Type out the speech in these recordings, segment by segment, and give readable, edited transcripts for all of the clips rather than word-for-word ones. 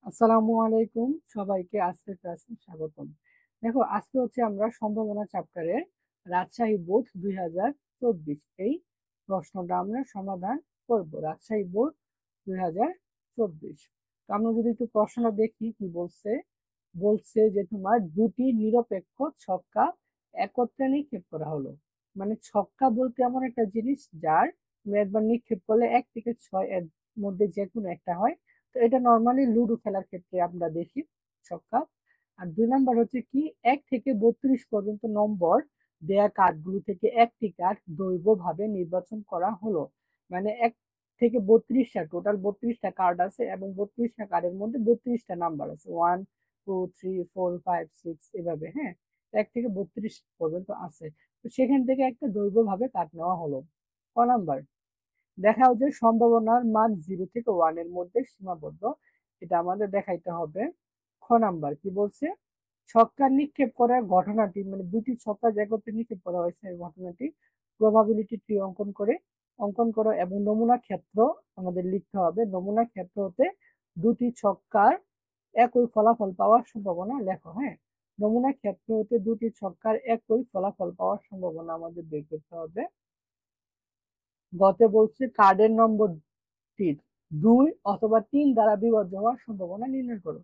আসসালামু আলাইকুম, সবাইকে আজকের ক্লাসে স্বাগতম। দেখো, আজকে হচ্ছে আমরা সম্ভাবনা চ্যাপ্টারের রাজশাহী বোর্ড 2024 এই প্রশ্নটা আমরা সমাধান করব। রাজশাহী বোর্ড 2024। তো আমরা যদি একটু প্রশ্নটা দেখি কি বলছে। বলছে যে তোমার দুটি নিরপেক্ষ ছক্কা একত্রে নিক্ষেপ করা হলো। মানে ছক্কা বলতে এমন একটা জিনিস যার তুমি একবার নিক্ষেপ করলে 1 থেকে 6 এর মধ্যে যে কোনো একটা হয়। তো এটা নর্মালি লুডো খেলার ক্ষেত্রে আমরা দেখি ছক্কা। আর 2 নাম্বার হচ্ছে কি 1 থেকে 32 পর্যন্ত নম্বর দেয়া কার্ডগুলো থেকে একটি কার্ড দৈবভাবে নির্বাচন করা হলো। মানে 1 থেকে 32টা, টোটাল 32টা কার্ড আছে এবং 32টা কার্ডের মধ্যে 32টা নাম্বার আছে, 1 2 3 4 5 6 এভাবে। হ্যাঁ, 1 থেকে 32 পর্যন্ত আছে। তো সেখান থেকে একটা দৈবভাবে কার্ড নেওয়া হলো। ক নাম্বার, দেখাও যে সম্ভাবনার মান 0 থেকে 1 এর মধ্যে সীমাবদ্ধ। এটা আমাদের দেখাইতে হবে। খ নাম্বার কি বলছে, ছক্কা নিক্ষেপ করার ঘটনাটি, মানে দুটি ছক্কা যে একত্রে নিক্ষেপ করা হয়েছে এই ঘটনাটি প্রবাবিলিটি ট্রি অঙ্কন করো এবং নমুনা ক্ষেত্র আমাদের লিখতে হবে। নমুনা ক্ষেত্র হতে দুটি ছক্কার একই ফলাফল পাওয়ার সম্ভাবনা লেখো। হ্যাঁ, নমুনা ক্ষেত্র হতে দুটি ছক্কার একই ফলাফল পাওয়ার সম্ভাবনা আমাদের বের করতে হবে। গতে বলছে কার্ডের নম্বরটি 2 অথবা 3 দ্বারা বিভাজ্য হওয়ার সম্ভাবনা নির্ণয় করো।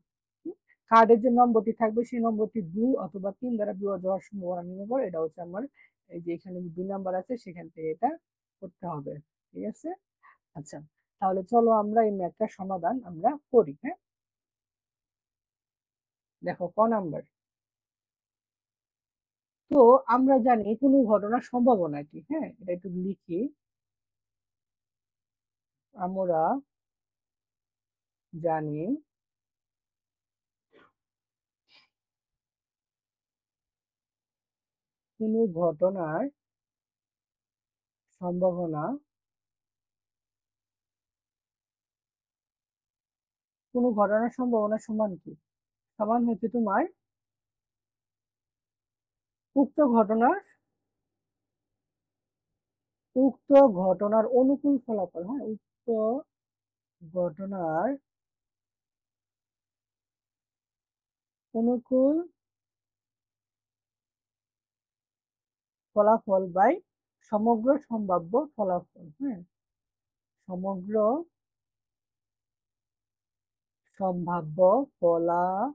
কার্ডের যে নম্বরটি থাকবে সেই নম্বরটি 2 অথবা 3 দ্বারা বিভাজ্য হওয়ার সম্ভাবনা নির্ণয় করো। এটা হচ্ছে আমার এই যে এখানে 2 নাম্বার আছে, সেখান থেকে এটা করতে হবে। ঠিক আছে। আচ্ছা, তাহলে চলো আমরা এই ম্যাথটার সমাধান আমরা করি। হ্যাঁ, দেখো ক নাম্বার। তো আমরা জানি কোনো ঘটনার সম্ভাবনা কি। হ্যাঁ, এটা একটু লিখি। আমরা জানি কোনো ঘটনার সম্ভাবনা, কোনো ঘটনার সম্ভাবনা সমান কি, সমান হচ্ছে তোমার উক্ত ঘটনার উক্ত ঘটনার অনুকূল ফলাফল। হ্যাঁ, উক্ত ঘটনার অনুকূল ফলাফল বাই সমগ্র সম্ভাব্য ফলাফল। হ্যাঁ, সমগ্র সম্ভাব্য ফলাফল।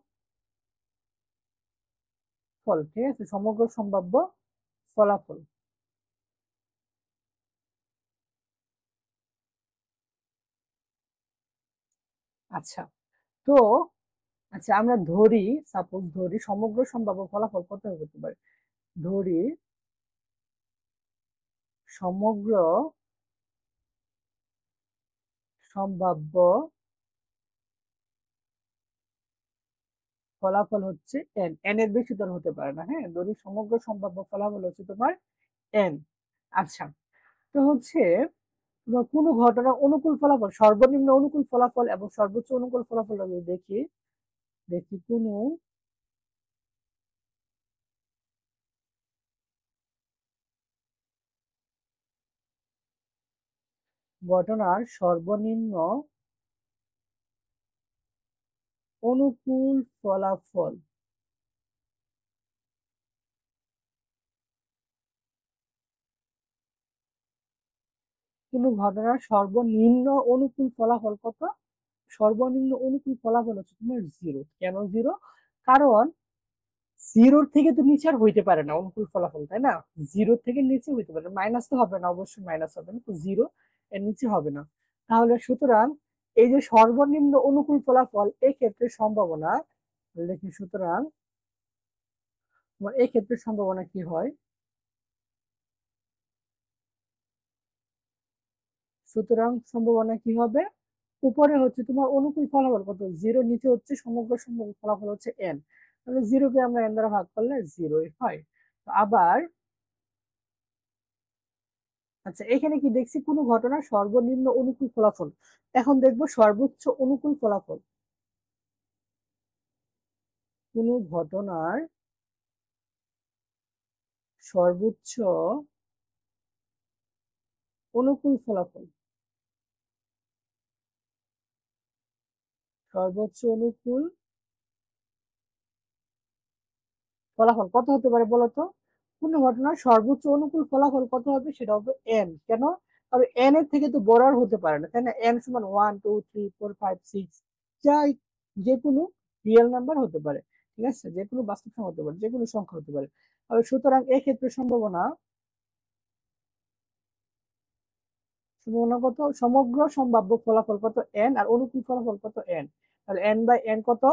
ঠিক আছে, সমগ্র সম্ভাব্য ফলাফল। আচ্ছা, তো আচ্ছা আমরা ধরি, সাপোজ ধরি সমগ্র সম্ভাব্য ফলাফল কত হতে পারে। ধরি সমগ্র সম্ভাব্য ফলাফল হচ্ছে এন। এন এর বেশি তোর হতে পারে না। হ্যাঁ, ধরি সমগ্র সম্ভাব্য ফলাফল হচ্ছে তোমার এন। আচ্ছা, তো হচ্ছে তোমার কোনো ঘটনার অনুকূল ফলাফল, সর্বনিম্ন অনুকূল ফলাফল এবং সর্বোচ্চ অনুকূল ফলাফল আমি দেখি। দেখি কোনো ঘটনার সর্বনিম্ন অনুকূল ফলাফল, কোনো ঘটনার সর্বনিম্ন অনুকূল ফলাফল কত, সর্বনিম্ন অনুকূল ফলাফল হচ্ছে তোমার 0। কেন 0? কারণ 0-র থেকে তো নিচে আর হইতে পারে না অনুকূল ফলাফল, তাই না? 0-র থেকে নিচে হইতে পারে, মাইনাস তো হবে না, অবশ্যই মাইনাস হবে না, তো 0 এর নিচে হবে না। তাহলে সুতরাং এই যে সর্বনিম্ন অনুকূল ফলাফল, এই ক্ষেত্রে সম্ভাবনা দেখি। সুতরাং তোমার এই ক্ষেত্রে সম্ভাবনা কি হয়, সুতরাং সম্ভাবনা কি হবে, উপরে হচ্ছে তোমার অনুকূল ফলাফল কত 0, নিচে হচ্ছে সমগ্র সম্ভাব্য ফলাফল হচ্ছে এন। তাহলে 0 কে আমরা এন দ্বারা ভাগ করলে 0 হয়। আবার আচ্ছা, এখানে কি দেখছি, কোনো ঘটনার সর্বনিম্ন অনুকূল ফলাফল। এখন দেখবো সর্বোচ্চ অনুকূল ফলাফল। কোনো ঘটনার সর্বোচ্চ অনুকূল ফলাফল, সর্বোচ্চ অনুকূল ফলাফল কত হতে পারে বলতো? কোন ঘটনার সর্বোচ্চ অনুকূল ফলাফল কত হবে সেটা হবে এন। কেন? কারণ এন এর থেকে তো বড় আর হতে পারে না, তাই না? এন সমান 1 2 3 4 5 6, যাই যে কোনো রিয়েল নাম্বার হতে পারে, ঠিক আছে, যে কোনো বাস্তব সংখ্যা হতে পারে, যে কোনো সংখ্যা হতে পারে। আর সুতরাং এক্ষেত্রে সম্ভাবনা সম্ভাবনা কত? সমগ্র সম্ভাব্য ফলাফল কত? এন। আর অনুকূল ফলাফল কত? এন। তাহলে এন বাই এন কত?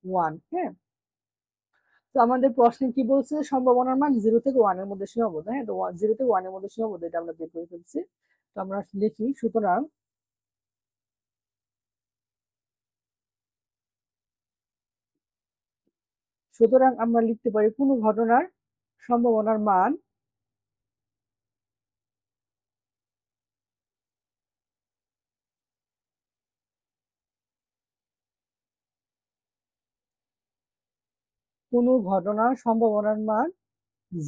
1। হ্যাঁ, তো আমাদের প্রশ্নে কি বলছে? সম্ভাবনার মান 0 থেকে 1 এর মধ্যে সীমাবদ্ধ। হ্যাঁ, তো 0 থেকে 1 এর মধ্যে সীমাবদ্ধ, এটা আমরা বের করে ফেলছি। তো আমরা লিখি, সুতরাং আমরা লিখতে পারি কোনো ঘটনার সম্ভাবনার মান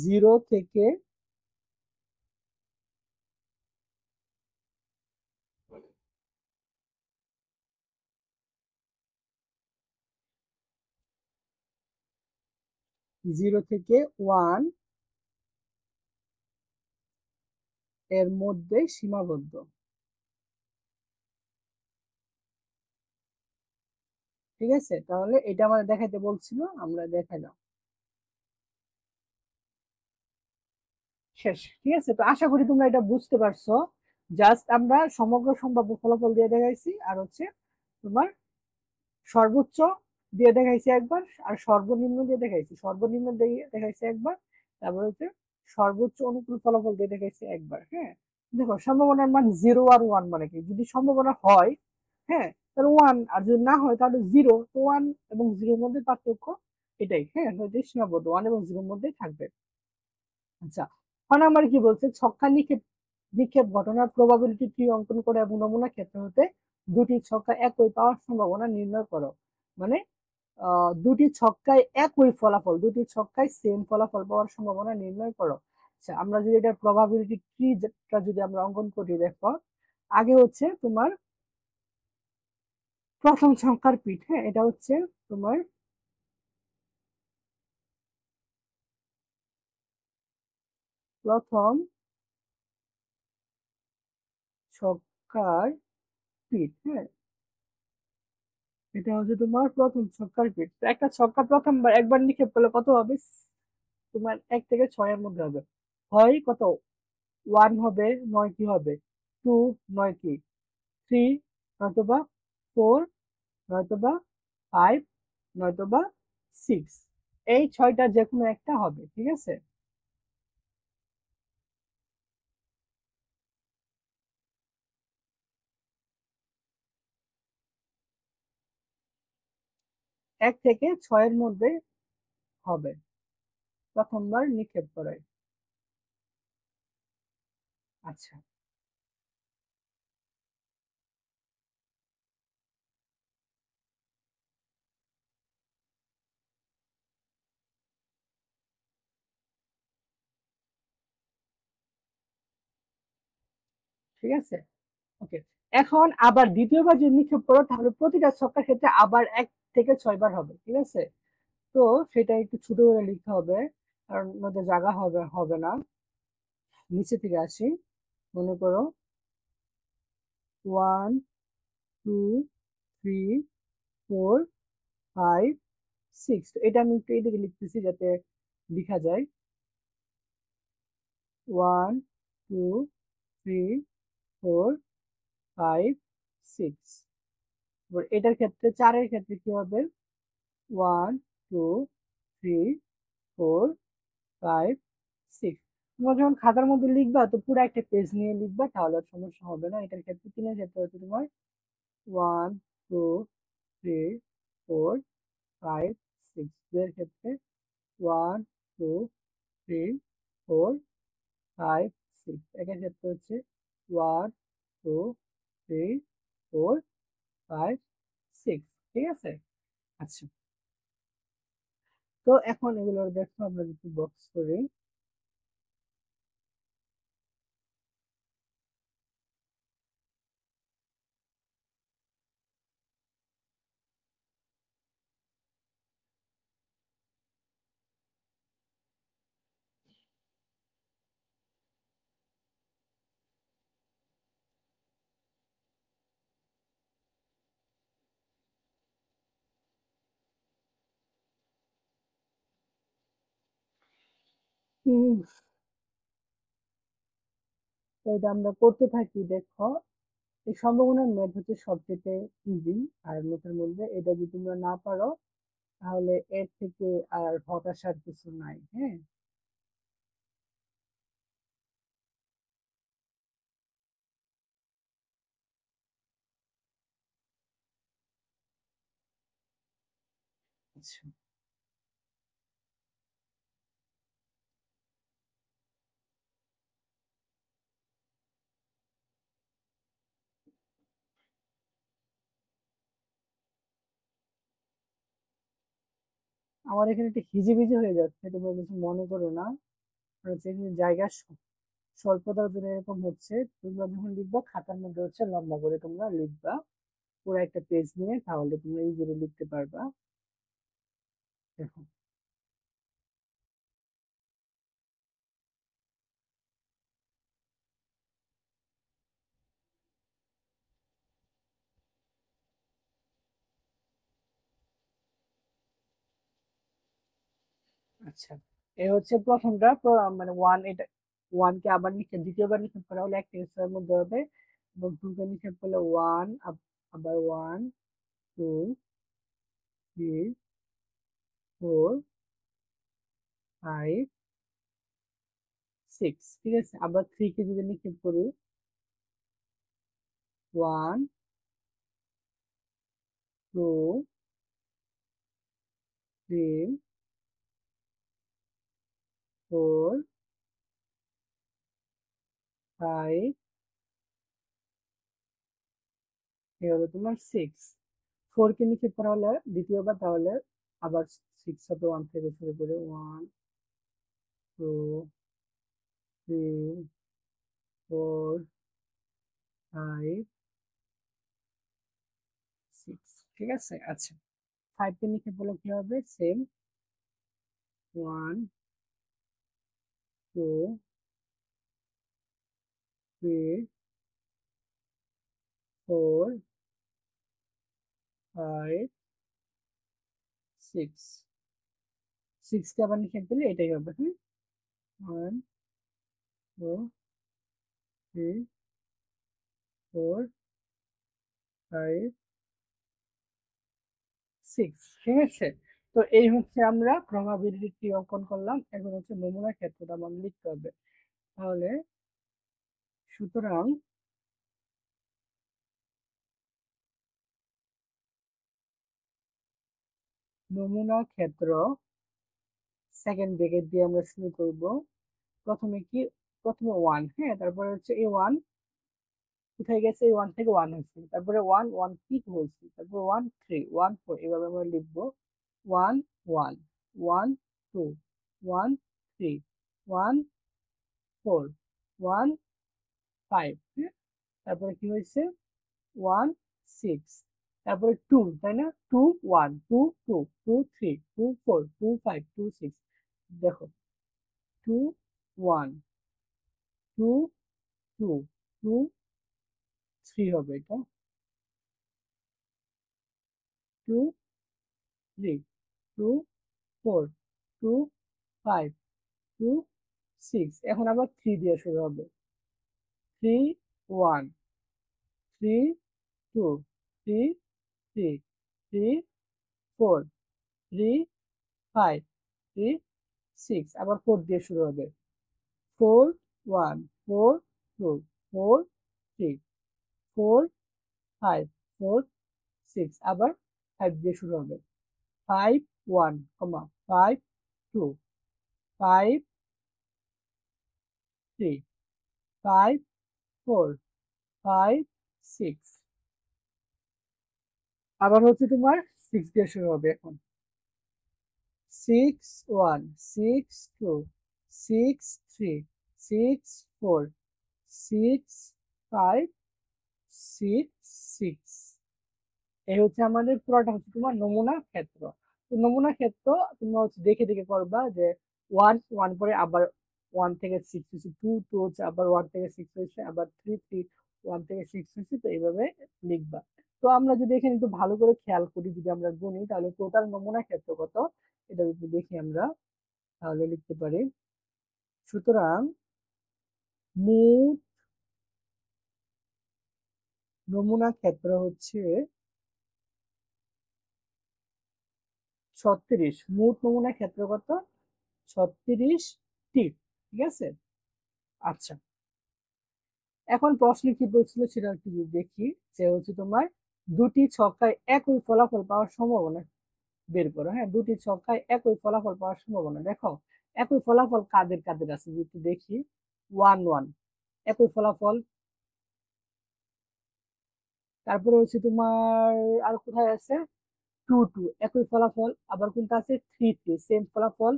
0 থেকে 1 এর মধ্যে সীমাবদ্ধ। ঠিক আছে, তাহলে এটা আমাদের দেখাইতে বলছিল, আমরা দেখাইলাম। শেষ। ঠিক আছে, তো আশা করি তোমরা এটা বুঝতে পারছো। জাস্ট আমরা সমগ্র সম্ভাব্য ফলাফল দিয়ে দেখাইছি, আর হচ্ছে তোমার সর্বোচ্চ দিয়ে দেখাইছি একবার, আর সর্বনিম্ন দিয়ে দেখাইছি, সর্বনিম্ন দিয়ে দেখাইছি একবার, তারপর হচ্ছে সর্বোচ্চ অনুকূল ফলাফল দিয়ে দেখাইছি একবার। হ্যাঁ, দেখো সম্ভাবনার মান 0 আর 1 মানে কি? যদি সম্ভাবনা হয়, হ্যাঁ, তাহলে 1, আর যদি না হয় তাহলে 0। তো 1 এবং 0 এর মধ্যে পার্থক্য এটাই। হ্যাঁ, সীমাবদ্ধ 1 এবং 0 এর মধ্যেই থাকবে। আচ্ছা, 6 নম্বরে কি বলছে? ছক্কা নিক্ষেপ নিক্ষেপ ঘটনার প্রবাবিলিটি ট্রি অঙ্কন করে এবং নমুনা ক্ষেত্র হতে দুটি ছক্কা একই পাওয়ার সম্ভাবনা নির্ণয় করো। মানে দুটি ছক্কায় একই ফলাফল, দুটি ছক্কায় সেম ফলাফল পাওয়ার সম্ভাবনা নির্ণয় করো। আচ্ছা, আমরা যদি এটা প্রবাবিলিটি ট্রিটা যদি আমরা অঙ্কন করি, দেখো আগে হচ্ছে তোমার প্রথম সংখ্যার পিঠ। হ্যাঁ, এটা হচ্ছে তোমার প্রথম ছক্কার পিঠ। হ্যাঁ, এটা হচ্ছে তোমার প্রথম ছক্কার পিঠ। তো একটা ছক্কা প্রথমবার একবার নিক্ষেপ করলে কত হবে? তোমার 1 থেকে 6 এর মধ্যে হবে। হয় কত? 1 হবে, নয় কি হবে? 2, নয় কি? 3, নয়তোবা 4, নয়তোবা 5, নয়তোবা 6। এই 6টা যে কোনো একটা হবে। ঠিক আছে, 1 থেকে 6 এর মধ্যে হবে প্রথমবার নিক্ষেপ করায়। আচ্ছা, ঠিক আছে, ওকে। এখন আবার দ্বিতীয়বার যদি নিক্ষেপ করো তাহলে প্রতিটা ছক্কার ক্ষেত্রে আবার 1 থেকে 6 বার হবে। ঠিক আছে, তো সেটা একটু ছোট করে লিখতে হবে, কারণ নয়তো জায়গা হবে হবে না। নিচে থেকে আসি, মনে করো 1 2 3 4 5 6। তো এটা আমি একটু এদিকে লিখতেছি যাতে লেখা যায়। 1 2 3 4 5 6। এটার ক্ষেত্রে 4-এর ক্ষেত্রে কি হবে? 1 2 3 4 5 6। তোমরা যখন খাতার মধ্যে লিখবা তো পুরো একটা পেজ নিয়ে লিখবা, তাহলে আর সমস্যা হবে না। এটার ক্ষেত্রে 3-এর ক্ষেত্রে হচ্ছে তোমার 1 2 3 4 5 6। এর ক্ষেত্রে 1 2 3 4 5 6। একের ক্ষেত্রে হচ্ছে 1 2 3 4 5 6। ঠিক আছে, আচ্ছা। তো এখন এগুলো দেখো, আমরা যদি বক্স করি, হুম, তো এটা আমরা করতে থাকি। দেখো, এই সম্ভাবনার ম্যাথ হচ্ছে সবচেয়ে ইজি আর ম্যাথের মধ্যে। এটা যদি তোমরা না পারো তাহলে এর থেকে আর হতাশার কিছু নাই। হ্যাঁ, আচ্ছা, আমার এখানে একটা হিজিবিজি হয়ে যাচ্ছে, তোমরা কিছু মনে করো না। আর হচ্ছে এখানে জায়গা স্বল্পতার জন্য এরকম হচ্ছে। তোমরা যখন লিখবা খাতার মধ্যে হচ্ছে লম্বা করে তোমরা লিখবা পুরো একটা পেজ নিয়ে, তাহলে তোমরা ইজিলি লিখতে পারবা। দেখো, আচ্ছা, এ হচ্ছে প্রথমটা মানে ওয়ান, এটা ওয়ান কে আবার নিচে দ্বিতীয়বার নিক্ষেপ করা হলে একটা স্কোয়ার মধ্যে হবে, এবং টু কে নিক্ষেপ করলে ওয়ান, আবার one, two, three, four, five, six. ঠিক আছে, আবার থ্রি কে যদি নিক্ষেপ করি, one, two, three, four, five, এই হলো তোমার সিক্স। ফোর কে নিক্ষেপ করা হলে দ্বিতীয়বার, তাহলে আবার সিক্স হবে ওয়ান থেকে শুরু করে, one, two, three, four, five, six. ঠিক আছে, আচ্ছা, ফাইভ কে নিক্ষেপ করলে কি হবে? Same, one, two, three, four, five, six. Six কে আবার নিক্ষেপ করলে এটাই হবে। হ্যাঁ, one, two, three, four, five, six. ঠিক আছে, তো এই হচ্ছে আমরা প্রবাবিলিটি অঙ্কন করলাম। এখন হচ্ছে নমুনা ক্ষেত্রটা আমাদের লিখতে হবে। তাহলে সুতরাং নমুনা ক্ষেত্র সেকেন্ড ব্র্যাকেট দিয়ে আমরা শুরু করব। প্রথমে কি, প্রথমে ওয়ান, হ্যাঁ, তারপরে হচ্ছে এই ওয়ান কোথায় গেছে? এই ওয়ান থেকে ওয়ান হয়েছে, তারপরে ওয়ান, ওয়ান কি বলছি, তারপর ওয়ান, থ্রি, ওয়ান, ফোর, এভাবে আমরা লিখবো। One, one, one, two, one, three, one, four, one, five, হ্যাঁ, তারপরে কি হয়েছে? ওয়ান, সিক্স, তারপরে টু, তাই না? Two, one, two, two, two, three, two, four, two, five, two, six. দেখো, two, one, two, two, two, three হবে এটা, two, three, two, four, two, five, two, six. এখন আবার থ্রি দিয়ে শুরু হবে। Three, one, three, two, three, three, three, four, three, five, three, six. আবার four দিয়ে শুরু হবে। Four, one, four, two, four, three, four, five, four, six. আবার ফাইভ দিয়ে শুরু হবে। Five, one, comma, five, two, five, three, five, four, five, six. আবার হচ্ছে তোমার সিক্স দিয়ে শুরু হবে এখন। Six, one, six, two, six, three, six, four, six, five, six, six. এই হচ্ছে আমাদের পুরোটা হচ্ছে তোমার নমুনা ক্ষেত্র। তো নমুনা ক্ষেত্র তোমরা হচ্ছে দেখে দেখে করবা যে ওয়ান, ওয়ান পরে আবার ওয়ান থেকে সিক্স হয়েছে, টু, টু হচ্ছে আবার ওয়ান থেকে সিক্স হয়েছে, আবার থ্রি, থ্রি, ওয়ান থেকে সিক্স হয়েছে। তো এইভাবে লিখবা। তো আমরা যদি এখানে একটু ভালো করে খেয়াল করি, যদি আমরা গুনি, তাহলে টোটাল নমুনা ক্ষেত্র কত এটা যদি দেখি আমরা, তাহলে লিখতে পারি সুতরাং মোট নমুনা ক্ষেত্র হচ্ছে 36। মোট নমুনা ক্ষেত্র কত? 36টি। ঠিক আছে। আচ্ছা, এখন প্রশ্নে কি বলছিল সেটা একটু দেখি। যে হচ্ছে তোমার দুটি ছক্কায় একই ফলাফল পাওয়ার সম্ভাবনা বের করো। হ্যাঁ, দুটি ছক্কায় একই ফলাফল পাওয়ার সম্ভাবনা। দেখো একই ফলাফল কাদের কাদের আছে যদি দেখি। 1-1 একই ফলাফল। তারপরে হচ্ছে তোমার আর কোথায় আছে? 2-2 একই ফলাফল। আবার কোনটা আছে? 3-3 সেম ফলাফল।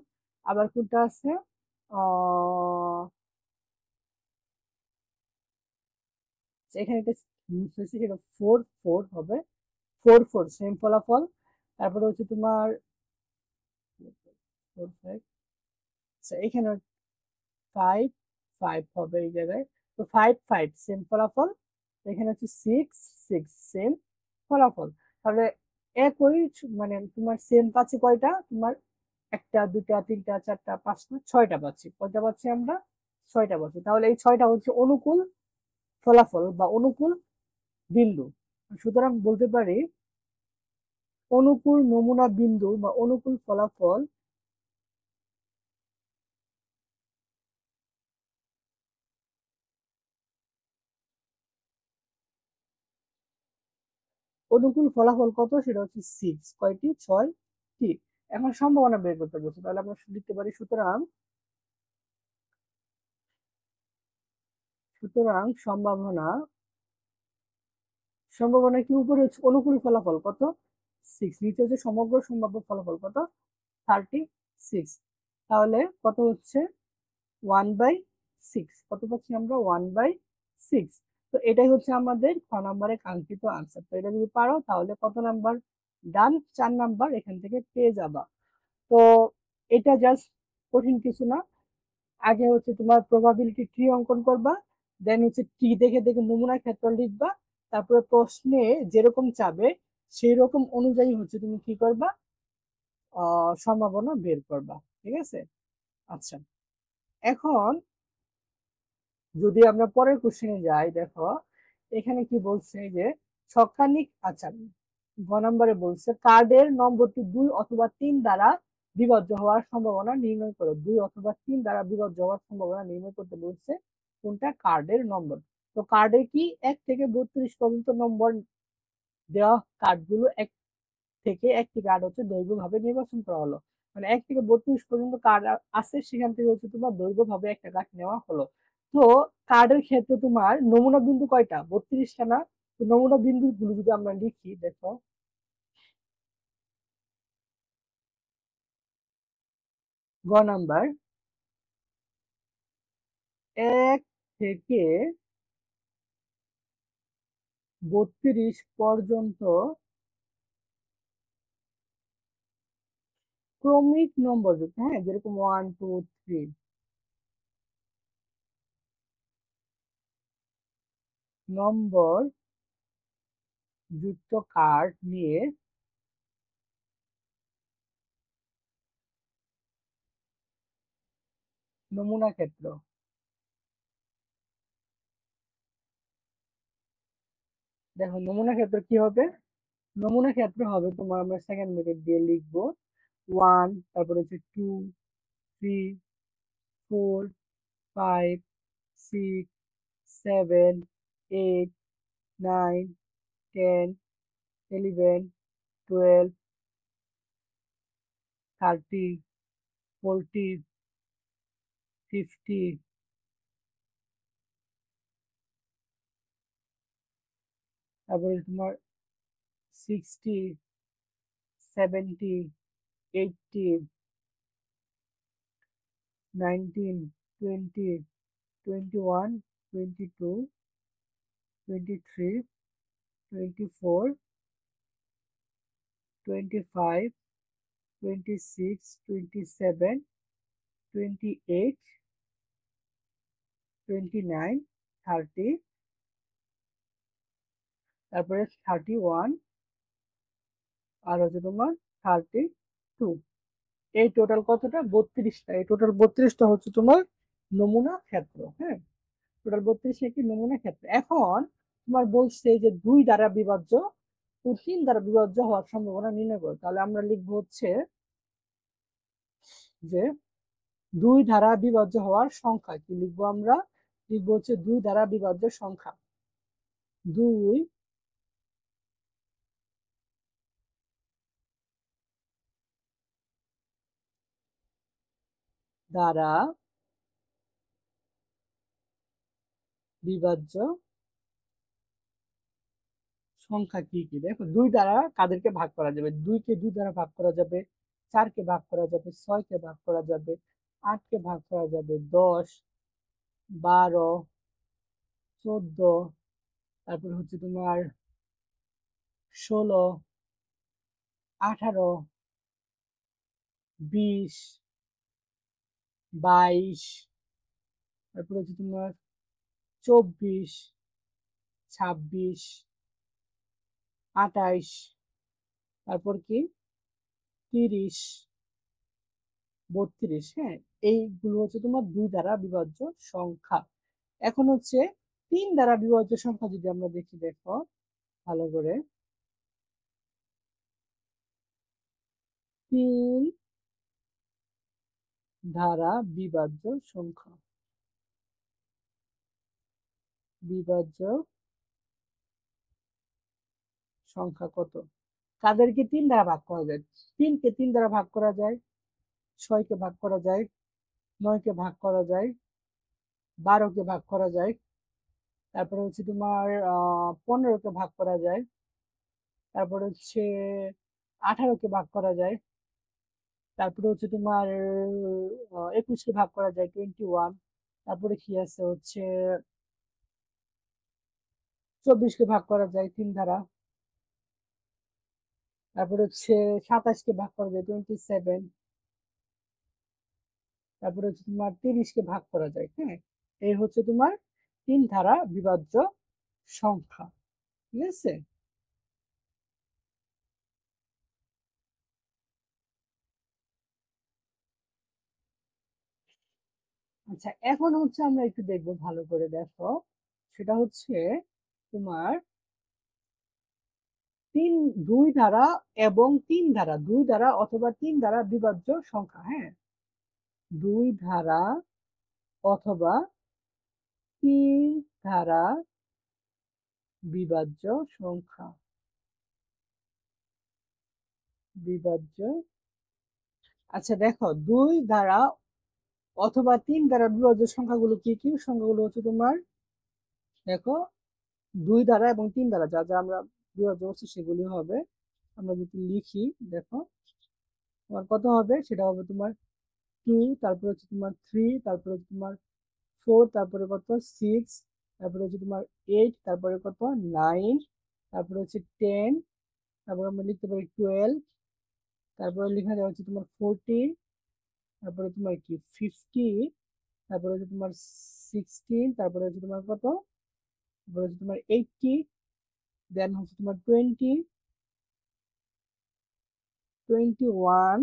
আবার কোনটা আছে? আহ এখানে একটা মিস হয়েছে, সেটা 4-4 হবে। 4-4 সেম ফলাফল। তারপরে হচ্ছে তোমার 4-5, আচ্ছা এখানে 5-5 হবে এই জায়গায়। তো 5-5 সেম ফলাফল। এখানে হচ্ছে 6-6 সেম ফলাফল। তাহলে একই মানে তোমার সেম পাচ্ছি কয়টা? তোমার একটা, দুটা, তিনটা, চারটা, পাঁচটা, ছয়টা পাচ্ছি। কয়টা পাচ্ছি আমরা? ছয়টা পাচ্ছি। তাহলে এই ছয়টা হচ্ছে অনুকূল ফলাফল বা অনুকূল বিন্দু। সুতরাং বলতে পারি অনুকূল নমুনা বিন্দু বা অনুকূল ফলাফল অনুকূল ফলাফল কত? সেটা হচ্ছে 6। কয়টি? 6টি। এখন সম্ভাবনা বের করতে বলছে, তাহলে আমরা লিখতে পারি সুতরাং সুতরাং সম্ভাবনা সম্ভাবনা কি উপরে হচ্ছে অনুকূল ফলাফল কত? 6। নিচে হচ্ছে সমগ্র সম্ভাব্য ফলাফল কত? 36। তাহলে কত হচ্ছে? 1/6। কত পাচ্ছি আমরা? 1/6। তো এটাই হচ্ছে আমাদের খ নম্বরের কাঙ্ক্ষিত আনসার। তো এটা যদি পারো তাহলে কত নাম্বার? ডান, 4 নাম্বার এখান থেকে পেয়ে যাবা। তো এটা জাস্ট কঠিন কিছু না। আগে হচ্ছে তোমার প্রবাবিলিটি ট্রি অঙ্কন করবা, দেন হচ্ছে ট্রি দেখে দেখে নমুনা ক্ষেত্র লিখবা। তারপরে প্রশ্নে যেরকম চাবে সেই রকম অনুযায়ী হচ্ছে তুমি কি করবা? সম্ভাবনা বের করবা। ঠিক আছে। আচ্ছা, এখন যদি আমরা পরের কোশ্চেনে যাই, দেখো এখানে কি বলছে যে ছক্কানিক। আচ্ছা, গ নম্বরে বলছে কার্ডের নম্বরটি 2 অথবা 3 দ্বারা বিভাজ্য হওয়ার সম্ভাবনা নির্ণয় করো। 2 অথবা 3 দ্বারা বিভাজ্য হওয়ার সম্ভাবনা নির্ণয় করতে বলছে। কোনটা? কার্ডের নম্বর। তো কার্ডে কি 1 থেকে 32 পর্যন্ত নম্বর দেওয়া কার্ডগুলো থেকে একটি কার্ড হচ্ছে দৈর্ঘ্য ভাবে নির্বাচন করা হলো। মানে 1 থেকে 32 পর্যন্ত কার্ড আছে, সেখান থেকে হচ্ছে তোমার দৈর্ঘ্য ভাবে একটা কার্ড নেওয়া হলো। তো কার্ডের ক্ষেত্রে তোমার নমুনা বিন্দু কয়টা? 32টা না? তো নমুনা বিন্দু গুলো যদি আমরা লিখি, দেখো গ নাম্বার 1 থেকে 32 পর্যন্ত ক্রমিক নম্বর যুক্ত। হ্যাঁ, যেরকম 1 2 3 নম্বর যুক্ত কার্ড নিয়ে নমুনা ক্ষেত্র। দেখো নমুনা ক্ষেত্র কি হবে? নমুনা ক্ষেত্র হবে তোমার, আমরা সেকেন্ড মেথড দিয়ে লিখবো। 1, তারপরে হচ্ছে 2, 3, 4, 5, 6, 7, 8, 9, 10, 11, 12, 30, 40, 50, তারপরে তোমার 60, 70, 80, 19, 20, 21, 22, 23, 24, 25, 26, 27, 28, 29, 30, তারপরে 31, আর হচ্ছে তোমার 32। এই টোটাল কতটা? 32টা। এই টোটাল 32টা হচ্ছে তোমার নমুনা ক্ষেত্র। হ্যাঁ, টোটাল 32 একটি নমুনা ক্ষেত্র। এখন তোমার বলছে যে 2 দ্বারা বিভাজ্য ও 3 দ্বারা বিভাজ্য হওয়ার সম্ভাবনা নির্ণয় করো। তাহলে আমরা লিখবো হচ্ছে যে 2 দ্বারা বিভাজ্য হওয়ার সংখ্যা। কি লিখবো আমরা? লিখবো হচ্ছে 2 দ্বারা বিভাজ্য সংখ্যা। 2 দ্বারা বিভাজ্য সংখ্যা কি কি? দেখো 2 দ্বারা কাদেরকে ভাগ করা যাবে? 2 কে 2 দ্বারা ভাগ করা যাবে, 4 কে ভাগ করা যাবে, 6 কে ভাগ করা যাবে, 8 কে ভাগ করা যাবে, 10, 12, 14, তারপর হচ্ছে তোমার 16, 18, 20, 22, তারপর হচ্ছে তোমার 24, 26, 28, তারপর কি 30, 32। হ্যাঁ, এইগুলো হচ্ছে তোমার 2 দ্বারা বিভাজ্য সংখ্যা। এখন হচ্ছে 3 দ্বারা বিভাজ্য সংখ্যা যদি আমরা দেখি, দেখো ভালো করে, 3 দ্বারা বিভাজ্য সংখ্যা। বিভাজ্য সংখ্যা কত? কাদেরকে 3 দ্বারা ভাগ করা যায়? 3 কে 3 দ্বারা ভাগ করা যায়, 6 কে ভাগ করা যায়, 9 কে ভাগ করা যায়, 12 কে ভাগ করা যায়, তারপরে হচ্ছে তোমার 15 কে ভাগ করা যায়, তারপরে হচ্ছে 18 কে ভাগ করা যায়, তারপরে হচ্ছে তোমার 21 কে ভাগ করা যায়, 21। তারপরে কি আছে হচ্ছে 24 কে ভাগ করা যায় 3 দ্বারা, তারপরে হচ্ছে 27 কে ভাগ করা যায় 27, তারপরে হচ্ছে তোমার 30 কে ভাগ করা যায়। হ্যাঁ, এই হচ্ছে তোমার 3 দ্বারা বিভাজ্য সংখ্যা। ঠিক আছে? আচ্ছা, এখন হচ্ছে আমরা একটু দেখবো, ভালো করে দেখো, সেটা হচ্ছে তোমার 2 দ্বারা এবং 3 দ্বারা, 2 দ্বারা অথবা 3 দ্বারা বিভাজ্য সংখ্যা। হ্যাঁ, 2 দ্বারা অথবা 3 দ্বারা বিভাজ্য সংখ্যা। বিভাজ্য। আচ্ছা দেখো, 2 দ্বারা অথবা 3 দ্বারা বিভাজ্য সংখ্যাগুলো কি কি? সংখ্যাগুলো হচ্ছে তোমার, দেখো, 2 দ্বারা এবং 3 দ্বারা যা যা আমরা বিভাজ্য করছি সেগুলি হবে, আমরা যদি লিখি, দেখো তোমার কত হবে? সেটা হবে তোমার 2, তারপরে হচ্ছে তোমার 3, তারপরে হচ্ছে তোমার 4, তারপরে কত 6, তারপরে হচ্ছে তোমার 8, তারপরে কত 9, তারপরে হচ্ছে 10, তারপরে আমরা লিখতে পারি 12, তারপরে লেখা যায় হচ্ছে তোমার 40, তারপরে তোমার কি 50, তারপরে হচ্ছে তোমার 16, তারপরে হচ্ছে তোমার কত, তারপরে হচ্ছে তোমার 80, দেন হচ্ছে তোমার 20, 21,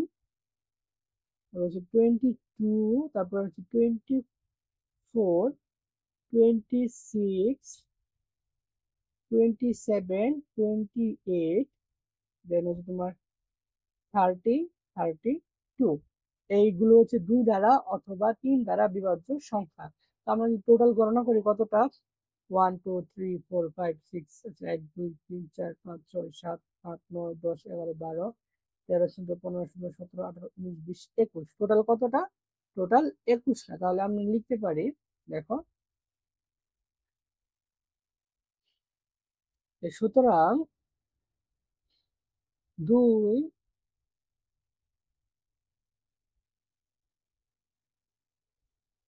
তারপর হচ্ছে 22, তারপর হচ্ছে 24, 26, 27, 28, দেন হচ্ছে তোমার 30, 32। এইগুলো হচ্ছে 2 দ্বারা অথবা 3 দ্বারা বিভাজ্য সংখ্যা। তো আমরা যদি টোটাল গণনা করি, কতটা? 1, 2, 3, 4, 5, 6, 1, 2, 3, 4, 5, 6, 7, 8, 9, 10, 11, 12, 13, 14, 15, 16, 17, 18, 19, 20, 21। টোটাল কতটা? টোটাল 21টা। তাহলে আমরা লিখতে পারি, দেখো, সুতরাং 2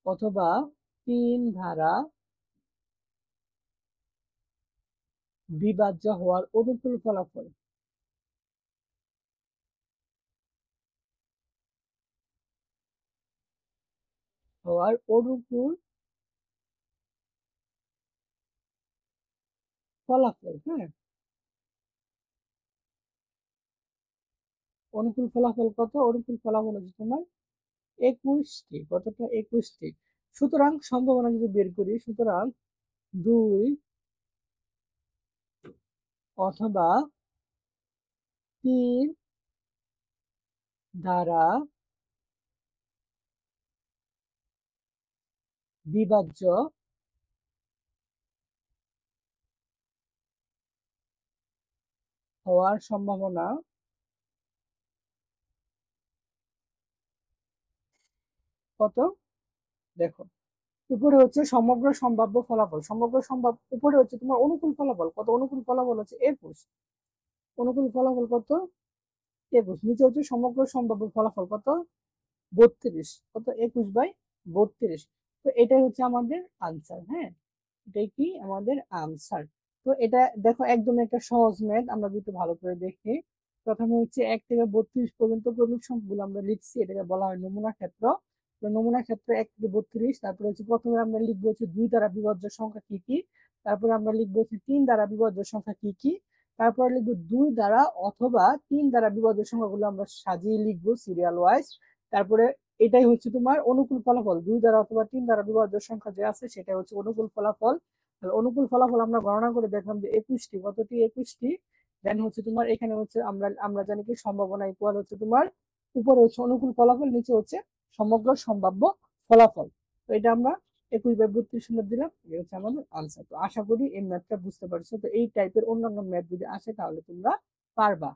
অথবা 3 ধারা বিভাজ্য হওয়ার অনুকূল ফলাফল। হওয়ার অনুকূল ফলাফল। হ্যাঁ, অনুকূল ফলাফল কত? অনুকূল ফলাফল হচ্ছে তোমার 21টি। কতটা? 21টি। সুতরাং সম্ভাবনা যদি বের করি, সুতরাং 2 অথবা 3 দ্বারা বিভাজ্য হওয়ার সম্ভাবনা কত? দেখো, উপরে হচ্ছে সমগ্র সম্ভাব্য ফলাফল, উপরে হচ্ছে তোমার অনুকূল ফলাফল কত? অনুকূল ফলাফল হচ্ছে 21, অনুকূল ফলাফল কত? 21। নিচে হচ্ছে সমগ্র সম্ভাব্য ফলাফল কত? 32। কত? 21/32। তো এটাই হচ্ছে আমাদের আনসার। হ্যাঁ, এটাই কি আমাদের আনসার। তো এটা দেখো একদম একটা সহজ ম্যাথ, আমরা যদি ভালো করে দেখি। প্রথমে হচ্ছে 1 থেকে 32 পর্যন্ত ক্রমিক সংখ্যাগুলো আমরা লিখছি, এটাকে বলা হয় নমুনা ক্ষেত্র। তো নমুনা ক্ষেত্র 1 থেকে 32। তারপরে হচ্ছে প্রথমে আমরা লিখবো হচ্ছে 2 দ্বারা বিভাজ্য সংখ্যা কি কি, তারপরে আমরা লিখবো হচ্ছে 3 দ্বারা বিভাজ্য সংখ্যা কি কি, তারপরে লিখবো 2 দ্বারা অথবা 3 দ্বারা বিভাজ্য সংখ্যাগুলো আমরা সাজিয়ে লিখবো সিরিয়াল ওয়াইজ। তারপরে এটাই হচ্ছে তোমার অনুকূল ফলাফল, 2 দ্বারা অথবা 3 দ্বারা বিভাজ্য সংখ্যা যে আছে সেটা হচ্ছে অনুকূল ফলাফল। অনুকূল ফলাফল আমরা গণনা করে দেখলাম যে 21টি, কতটি? 21টি। দেন হচ্ছে তোমার এখানে হচ্ছে আমরা জানি কি সম্ভাবনা ইকুয়াল হচ্ছে তোমার উপরে হচ্ছে অনুকূল ফলাফল, নিচে হচ্ছে সমগ্র সম্ভাব্য ফলাফল। তো এটা আমরা 21/32 দিলাম, এটা হচ্ছে আমাদের আনসার। তো আশা করি এই ম্যাথটা বুঝতে পারছো। তো এই টাইপের অন্যান্য ম্যাথ যদি আসে তাহলে তোমরা পারবা।